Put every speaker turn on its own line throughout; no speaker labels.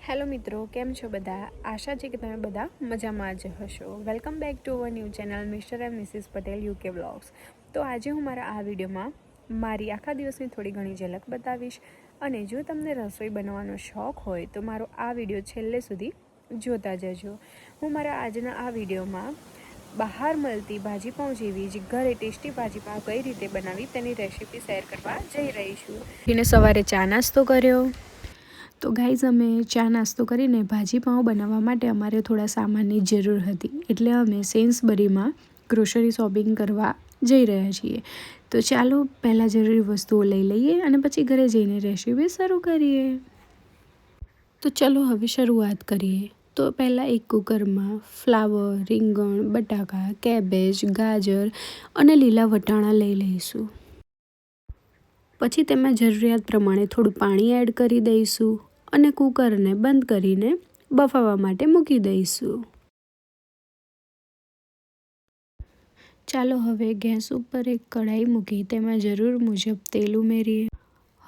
Hello મિત્રો, કેમ છો બધા? આશા છે કે તમે બધા મજામાં જ હશો. Welcome back to our new channel mister and Mrs Patel UK vlogs. તો આજે હું મારા આ વિડીયોમાં મારી આખા દિવસની થોડી ઘણી ઝલક બતાવીશ. અને જો તમને રસોઈ બનાવવાનો શોખ હોય તો મારો આ વિડીયો છેલ્લે સુધી જોતા જજો. હું મારા આજના આ વિડીયોમાં બહાર મળતી ભાજીપાઉં જેવી જ ઘરે ટેસ્ટી ભાજીપાઉં કઈ રીતે બનાવી તેની રેસીપી શેર કરવા જઈ રહી છું. એને સવારે ચા નાસ્તો કર્યો. તો ગાઈઝ, અમે ચા નાસ્તો કરીને ભાજીપાઉં બનાવવા માટે અમારે થોડા સામાનની જરૂર હતી, એટલે અમે સેન્સબરીમાં ગ્રોસરી શોપિંગ કરવા જઈ રહ્યા છીએ. તો ચાલો પહેલાં જરૂરી વસ્તુઓ લઈ લઈએ અને પછી ઘરે જઈને રેસીપી શરૂ કરીએ. તો ચલો હવે શરૂઆત કરીએ. તો પહેલાં એક કુકરમાં ફ્લાવર, રીંગણ, બટાકા, કેબેજ, ગાજર અને લીલા વટાણા લઈ લઈશું. પછી તેમાં જરૂરિયાત પ્રમાણે થોડું પાણી એડ કરી દઈશું અને કુકરને બંધ કરીને બફાવા માટે મૂકી દઈશું. ચાલો હવે ગેસ ઉપર એક કઢાઈ મૂકી તેમાં જરૂર મુજબ તેલ ઉમેરીએ.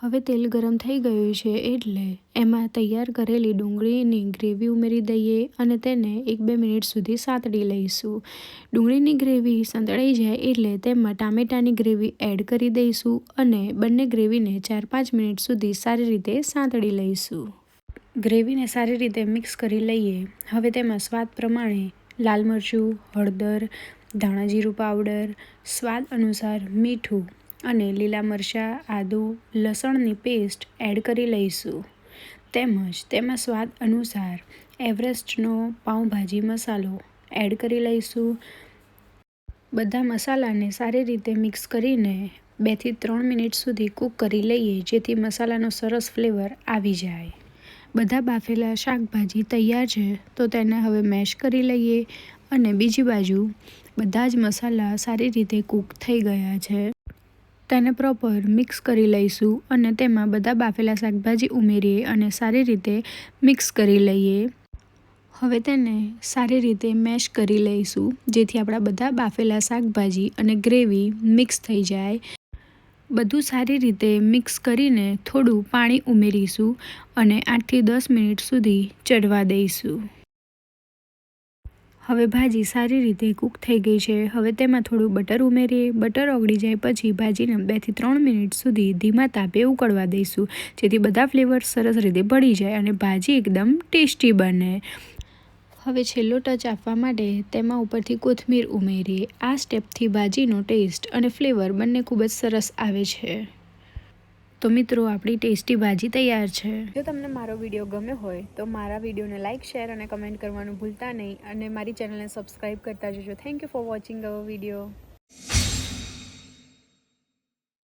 હવે તેલ ગરમ થઈ ગયું છે એટલે એમાં તૈયાર કરેલી ડુંગળીની ગ્રેવી ઉમેરી દઈએ અને તેને 1-2 મિનિટ સુધી સાંતળી લઈશું. ડુંગળીની ગ્રેવી સંતળાઈ જાય એટલે તેમાં ટામેટાની ગ્રેવી એડ કરી દઈશું અને બંને ગ્રેવીને 4-5 મિનિટ સુધી સારી રીતે સાંતળી લઈશું. ગ્રેવીને સારી રીતે મિક્સ કરી લઈએ. હવે તેમાં સ્વાદ પ્રમાણે લાલ મરચું, હળદર, ધાણા જીરું પાવડર, સ્વાદ અનુસાર મીઠું અને લીલા મરચાં, આદું, લસણની પેસ્ટ એડ કરી લઈશું. તેમજ તેમાં સ્વાદ અનુસાર એવરેસ્ટનો પાઉંભાજી મસાલો એડ કરી લઈશું. બધા મસાલાને સારી રીતે મિક્સ કરીને 2 થી 3 મિનિટ સુધી કૂક કરી લઈએ, જેથી મસાલાનો સરસ ફ્લેવર આવી જાય. બધા બાફેલા શાકભાજી તૈયાર છે, તો તેને હવે મેશ કરી લઈએ અને બીજી બાજુ બધા જ મસાલા સારી રીતે કૂક થઈ ગયા છે. તેને પ્રોપર મિક્સ કરી લઈશું અને તેમાં બધા બાફેલા શાકભાજી ઉમેરીએ અને સારી રીતે મિક્સ કરી લઈએ. હવે તેને સારી રીતે મેશ કરી લઈશું, જેથી આપણા બધા બાફેલા શાકભાજી અને ગ્રેવી મિક્સ થઈ જાય. બધું સારી રીતે મિક્સ કરીને થોડું પાણી ઉમેરીશું અને 8 થી 10 મિનિટ સુધી ચડવા દઈશું. હવે ભાજી સારી રીતે કૂક થઈ ગઈ છે. હવે તેમાં થોડું બટર ઉમેરીએ. બટર ઓગળી જાય પછી ભાજીને 2 થી 3 મિનિટ સુધી ધીમા તાપે ઉકળવા દઈશું, જેથી બધા ફ્લેવર સરસ રીતે ભળી જાય અને ભાજી એકદમ ટેસ્ટી બને. હવે છેલ્લો ટચ આપવા માટે તેમાં ઉપરથી કોથમીર ઉમેરીએ. આ સ્ટેપથી ભાજીનો ટેસ્ટ અને ફ્લેવર બંને ખૂબ જ સરસ આવે છે. તો મિત્રો, આપણી ટેસ્ટી ભાજી તૈયાર છે. જો તમને મારો વિડીયો ગમ્યો હોય તો મારા વિડીયોને લાઇક, શેર અને કમેન્ટ કરવાનું ભૂલતા નહીં અને મારી ચેનલને સબસ્ક્રાઈબ કરતા જજો. Thank you for watching hour video.